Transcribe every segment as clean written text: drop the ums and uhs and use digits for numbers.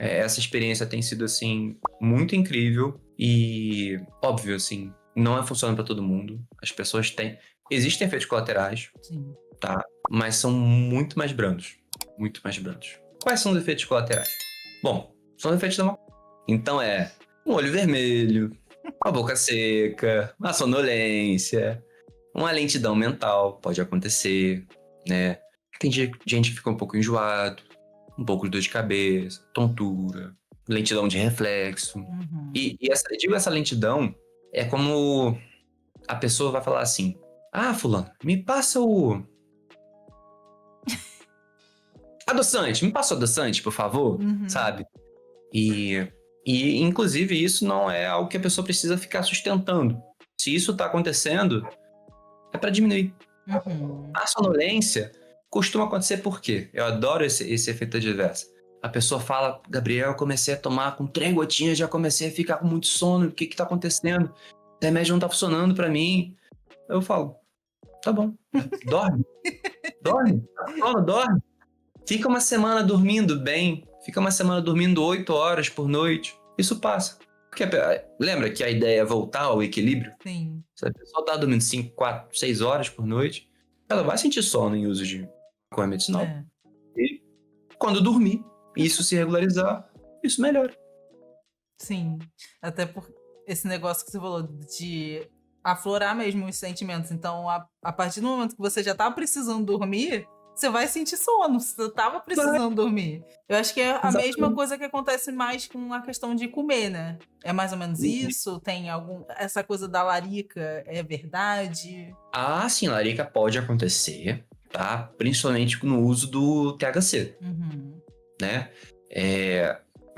Essa experiência tem sido, assim, muito incrível e, óbvio, assim, não funciona para todo mundo. As pessoas têm... Existem efeitos colaterais, Sim. tá? Mas são muito mais brandos. Muito mais brandos. Quais são os efeitos colaterais? Bom, são os efeitos da maconha. Então um olho vermelho, uma boca seca, uma sonolência, uma lentidão mental, pode acontecer, né? Tem gente que fica um pouco enjoado, um pouco de dor de cabeça, tontura, lentidão de reflexo. Uhum. Eu digo essa lentidão, é como a pessoa vai falar assim: ah, fulano, me passa o adoçante, me passa o adoçante, por favor, Uhum. sabe? E, inclusive, isso não é algo que a pessoa precisa ficar sustentando. Se isso tá acontecendo, é para diminuir. Uhum. A sonolência costuma acontecer por quê? Eu adoro esse efeito adverso. A pessoa fala: Gabriel, eu comecei a tomar com 3 gotinhas, já comecei a ficar com muito sono, o que tá acontecendo? O remédio não tá funcionando para mim. Eu falo: tá bom, dorme, dorme, tá com sono, dorme. Fica uma semana dormindo bem, fica uma semana dormindo 8 horas por noite, isso passa. Porque lembra que a ideia é voltar ao equilíbrio? Sim. Se a pessoa tá dormindo 5, 4, 6 horas por noite, ela vai sentir sono em uso de maconha medicinal. É. E quando dormir, isso se regularizar, isso melhora. Sim. Até por esse negócio que você falou de aflorar mesmo os sentimentos. Então, a partir do momento que você já tá precisando dormir, você vai sentir sono. Você tava Vai, precisando dormir. Eu acho que é a mesma exatamente. coisa que acontece mais com a questão de comer, né? É mais ou menos Uhum. isso? Tem essa coisa da larica é verdade? Ah, sim, larica pode acontecer, tá? Principalmente no uso do THC, Uhum. né?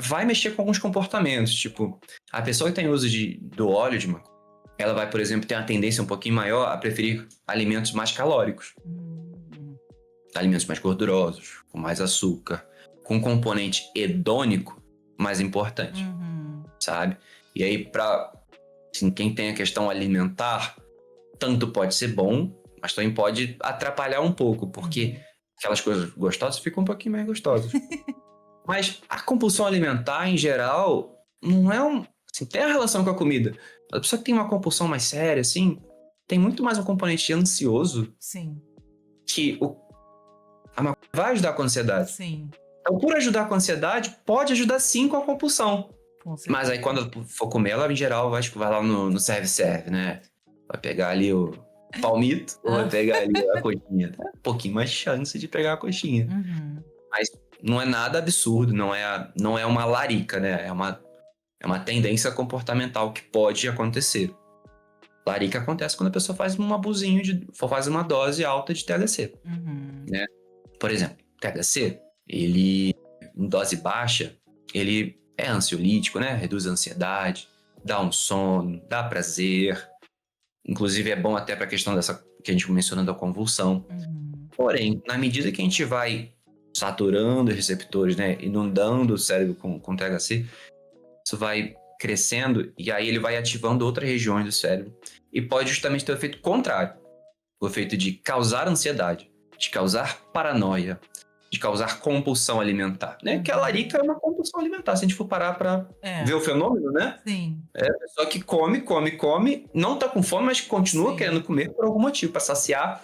Vai mexer com alguns comportamentos, tipo, a pessoa que tem uso do óleo de maconha, ela vai, por exemplo, ter uma tendência um pouquinho maior a preferir alimentos mais calóricos, Uhum. alimentos mais gordurosos, com mais açúcar, com um componente hedônico mais importante, Uhum. sabe? E aí, assim, quem tem a questão alimentar, tanto pode ser bom, mas também pode atrapalhar um pouco, porque Uhum. aquelas coisas gostosas ficam um pouquinho mais gostosas. Mas a compulsão alimentar, em geral, não é assim, tem a relação com a comida. A pessoa que tem uma compulsão mais séria, assim, tem muito mais um componente ansioso Sim. que a maconha vai ajudar com a ansiedade. Sim. Então, por ajudar com a ansiedade, pode ajudar sim com a compulsão. Com Mas aí, certeza. quando ela for comer, ela, em geral, vai lá no serve-serve, né? Vai pegar ali o palmito ou vai Ah. pegar ali a coxinha. Tem um pouquinho mais chance de pegar a coxinha. Uhum. Mas não é nada absurdo, não é uma larica, né? É uma tendência comportamental que pode acontecer. Larica acontece quando a pessoa faz um abusinho, faz uma dose alta de THC, Uhum. né? Por exemplo, THC, ele, em dose baixa, ele é ansiolítico, né? Reduz a ansiedade, dá um sono, dá prazer. Inclusive é bom até para a questão dessa que a gente mencionou da convulsão. Uhum. Porém, na medida que a gente vai saturando os receptores, né? Inundando o cérebro com THC, isso vai crescendo e aí ele vai ativando outras regiões do cérebro e pode justamente ter o efeito contrário, o efeito de causar ansiedade, de causar paranoia, de causar compulsão alimentar, né? Que a larica Uhum. é uma compulsão alimentar, se a gente for parar para ver É, o fenômeno, né? sim, É a pessoa que come, não tá com fome, mas continua sim, querendo comer por algum motivo, para saciar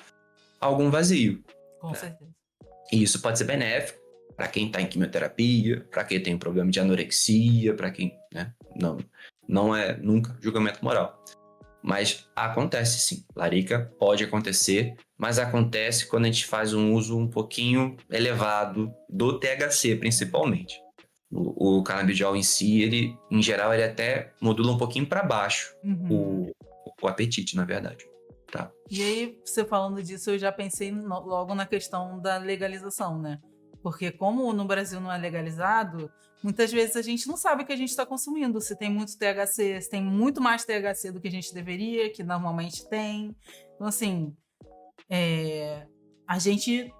algum vazio. com certeza. E isso pode ser benéfico para quem está em quimioterapia, para quem tem um problema de anorexia, para quem, né? Não é nunca julgamento moral. Mas acontece sim. Larica pode acontecer, mas acontece quando a gente faz um uso um pouquinho elevado do THC, principalmente. O canabidiol em si, ele, em geral, ele até modula um pouquinho para baixo Uhum. o apetite, na verdade. Tá? E aí, você falando disso, eu já pensei logo na questão da legalização, né? Porque como no Brasil não é legalizado, muitas vezes a gente não sabe o que a gente está consumindo. Se tem muito THC, se tem muito mais THC do que a gente deveria, que normalmente tem. Então, assim, a gente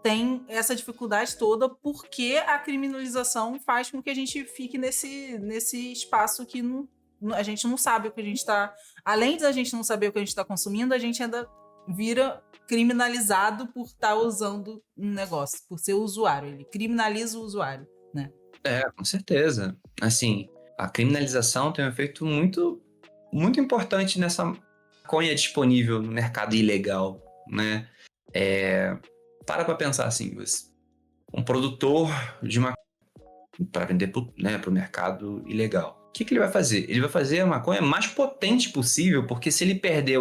tem essa dificuldade toda porque a criminalização faz com que a gente fique nesse espaço que a gente não sabe o que a gente está... Além de a gente não saber o que a gente está consumindo, a gente ainda vira criminalizado por estar usando um negócio, por ser usuário. Ele criminaliza o usuário, né? Com certeza. Assim, a criminalização tem um efeito muito, muito importante nessa maconha disponível no mercado ilegal, né? Para pensar assim, um produtor de maconha para vender para o mercado ilegal. O que ele vai fazer? Ele vai fazer a maconha mais potente possível, porque se ele perder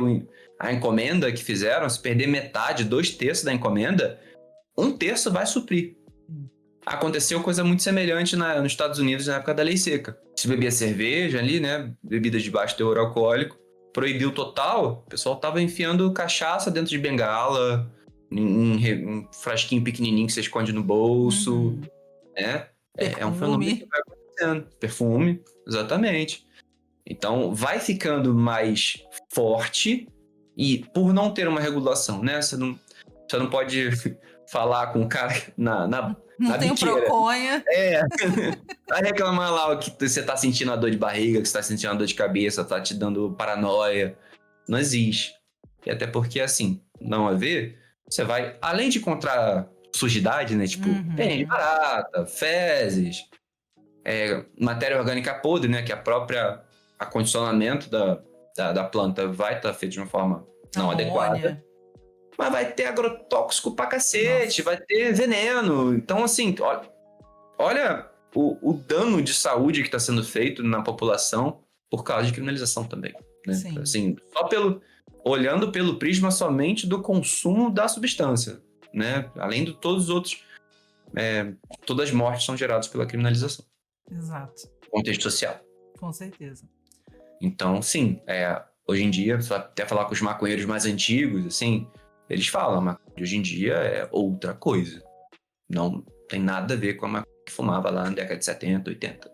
a encomenda que fizeram, se perder metade, 2/3 da encomenda, 1/3 vai suprir. Aconteceu coisa muito semelhante nos Estados Unidos na época da lei seca. Se bebia cerveja ali, né? Bebidas de baixo teor alcoólico, proibiu total, o pessoal tava enfiando cachaça dentro de bengala, em frasquinho pequenininho que você esconde no bolso, né? É um fenômeno que vai acontecendo. Perfume, exatamente. Então, vai ficando mais forte e por não ter uma regulação, né? Você não pode falar com o cara na Não tem proconha. Vai reclamar lá que você tá sentindo a dor de barriga, que você tá sentindo a dor de cabeça, tá te dando paranoia. Não existe. E até porque, assim, não haver, você vai, além de encontrar sujidade, né? Tipo, pene de barata, fezes, matéria orgânica podre, né? Que a própria acondicionamento da planta vai estar feito de uma forma não adequada. Mas vai ter agrotóxico pra cacete, vai ter veneno. Então, assim, olha o dano de saúde que está sendo feito na população por causa de criminalização também. Né? Sim. Assim, olhando pelo prisma somente do consumo da substância. Né? Além de todos os outros. Todas as mortes são geradas pela criminalização. Exato. Contexto social. Com certeza. Então, sim, hoje em dia, você vai até falar com os maconheiros mais antigos, assim, eles falam, mas hoje em dia é outra coisa. Não tem nada a ver com a maconha que fumava lá na década de 70, 80.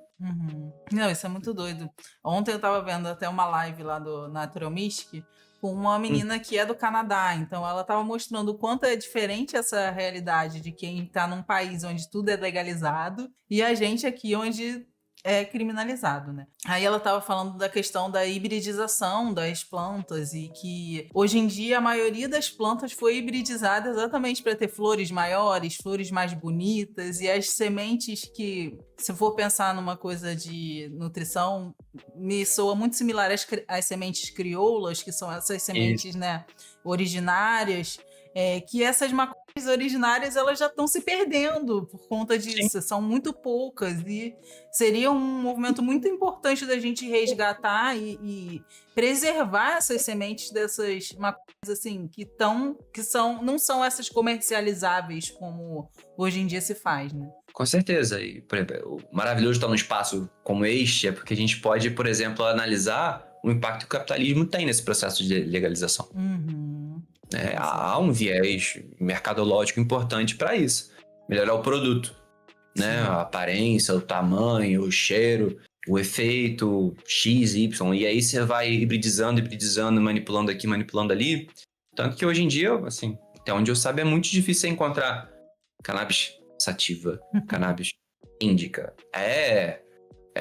Não, isso é muito doido. Ontem eu tava vendo até uma live lá do Natural Mystic com uma menina que é do Canadá. Então ela tava mostrando o quanto é diferente essa realidade de quem tá num país onde tudo é legalizado e a gente aqui onde é criminalizado, né? Aí ela estava falando da questão da hibridização das plantas e que hoje em dia a maioria das plantas foi hibridizada exatamente para ter flores maiores, flores mais bonitas e as sementes que, se for pensar numa coisa de nutrição, me soa muito similar às sementes crioulas, que são essas sementes, né, originárias, que essas maconhas originárias elas já estão se perdendo por conta disso. Sim. São muito poucas e seria um movimento muito importante da gente resgatar e preservar essas sementes dessas maconhas assim, não são essas comercializáveis como hoje em dia se faz, né? Com certeza. E, por exemplo, o maravilhoso estar num espaço como este é porque a gente pode, por exemplo, analisar o impacto que o capitalismo tem nesse processo de legalização. Há um viés mercadológico importante para isso. Melhorar o produto, né? A aparência, o tamanho, o cheiro, o efeito X, Y. E aí você vai hibridizando, manipulando aqui, manipulando ali. Tanto que hoje em dia, assim, até onde eu saiba, é muito difícil encontrar cannabis sativa, cannabis índica. É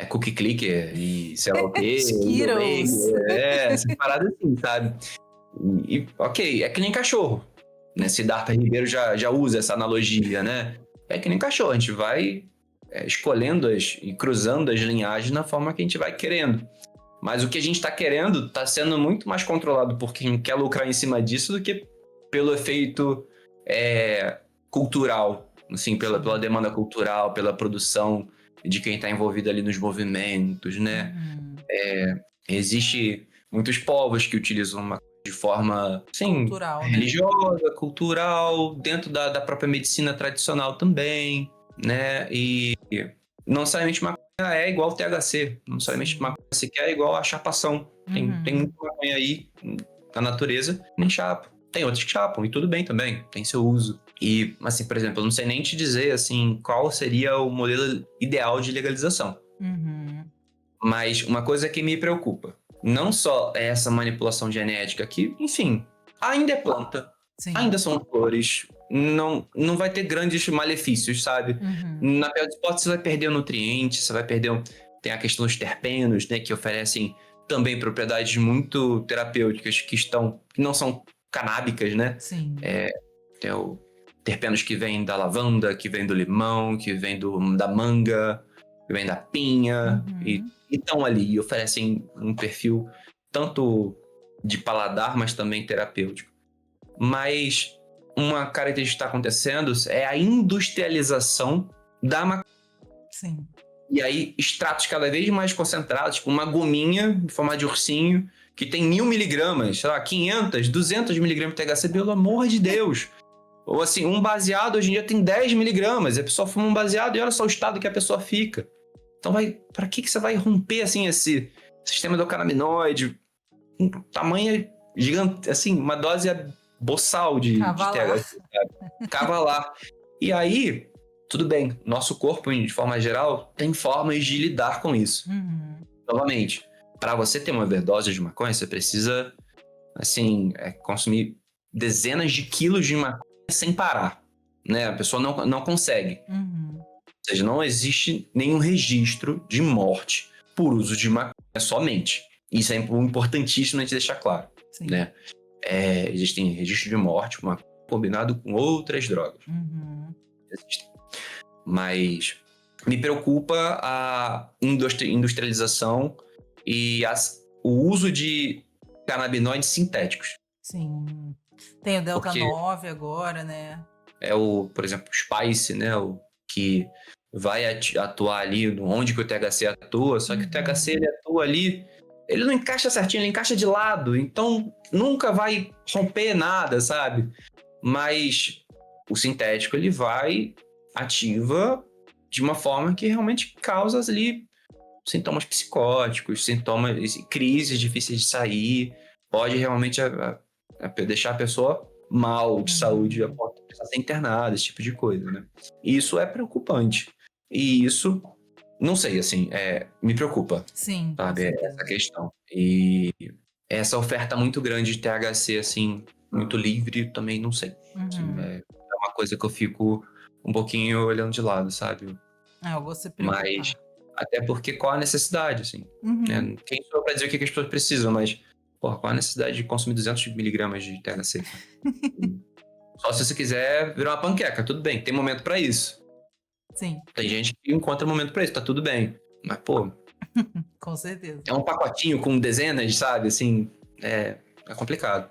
cookie clicker e sei lá o quê. Skittles. Essa parada assim, sabe? E, ok, é que nem cachorro, né? Siddhartha Ribeiro já usa essa analogia, né? É que nem cachorro, a gente vai escolhendo e cruzando as linhagens na forma que a gente vai querendo. Mas o que a gente está querendo está sendo muito mais controlado por quem quer lucrar em cima disso do que pelo efeito cultural, assim, pela demanda cultural, pela produção de quem está envolvido ali nos movimentos, né? Existe muitos povos que utilizam uma de forma cultural, religiosa, né? Cultural, dentro da própria medicina tradicional também, né? E não necessariamente maconha é igual THC, não necessariamente maconha sequer é igual a chapação. Tem muita maconha aí na natureza, nem chapa. Tem outros que chapam, e tudo bem também, tem seu uso. E, assim, por exemplo, eu não sei nem te dizer, assim, qual seria o modelo ideal de legalização. Mas uma coisa que me preocupa, não só é essa manipulação genética que, enfim, ainda é planta, ainda são flores, não vai ter grandes malefícios, sabe? Na pior das hipóteses, você vai perder o nutriente, você vai perder... Tem a questão dos terpenos, né, que oferecem também propriedades muito terapêuticas que não são canábicas, né? Sim. Tem terpenos que vêm da lavanda, que vêm do limão, que vêm da manga, que vêm da pinha, e estão ali e oferecem um perfil tanto de paladar, mas também terapêutico. Mas uma característica que está acontecendo é a industrialização da maconha. Sim. E aí, extratos cada vez mais concentrados, tipo uma gominha em forma de ursinho, que tem 1000 miligramas, sei lá, 500, 200 miligramas de THC, pelo amor de Deus. Ou assim, um baseado hoje em dia tem 10 miligramas, a pessoa fuma um baseado e olha só o estado que a pessoa fica. Então, para que você vai romper, assim, esse sistema endocannabinoide? Um tamanho gigante, assim, uma dose boçal de THC, sabe? Cavalar. E aí, tudo bem, nosso corpo, de forma geral, tem formas de lidar com isso. Novamente, para você ter uma overdose de maconha, você precisa, assim, consumir dezenas de quilos de maconha sem parar, né? A pessoa não consegue. Ou seja, não existe nenhum registro de morte por uso de maconha somente. Isso é importantíssimo a gente deixar claro, né? Existem registros de morte combinado com outras drogas. Existem. Mas me preocupa a industrialização e o uso de canabinoides sintéticos. Sim. Tem o Delta 9 agora, né? Por exemplo, o Spice, né? O que vai atuar ali onde que o THC atua, só que o THC ele atua ali, ele não encaixa certinho, ele encaixa de lado, então nunca vai romper nada, sabe? Mas o sintético, ele ativa de uma forma que realmente causa ali sintomas psicóticos, crises difíceis de sair, pode realmente deixar a pessoa mal de saúde, a ponto de precisar ser internada, esse tipo de coisa, né? E isso é preocupante. E isso, não sei, assim, me preocupa. Sim, sabe? Essa questão. E essa oferta muito grande de THC, assim, muito livre, também não sei. Assim, é uma coisa que eu fico um pouquinho olhando de lado, sabe? Eu vou se preocupar. Mas, até porque qual a necessidade, assim? Né? Quem sou eu pra dizer o que as pessoas precisam, mas, qual a necessidade de consumir 200 miligramas de THC? Só se você quiser virar uma panqueca, tudo bem, tem momento pra isso. Sim. Tem gente que encontra momento pra isso, tá tudo bem. Mas, pô... Com certeza. É um pacotinho com dezenas, sabe? Assim, é complicado.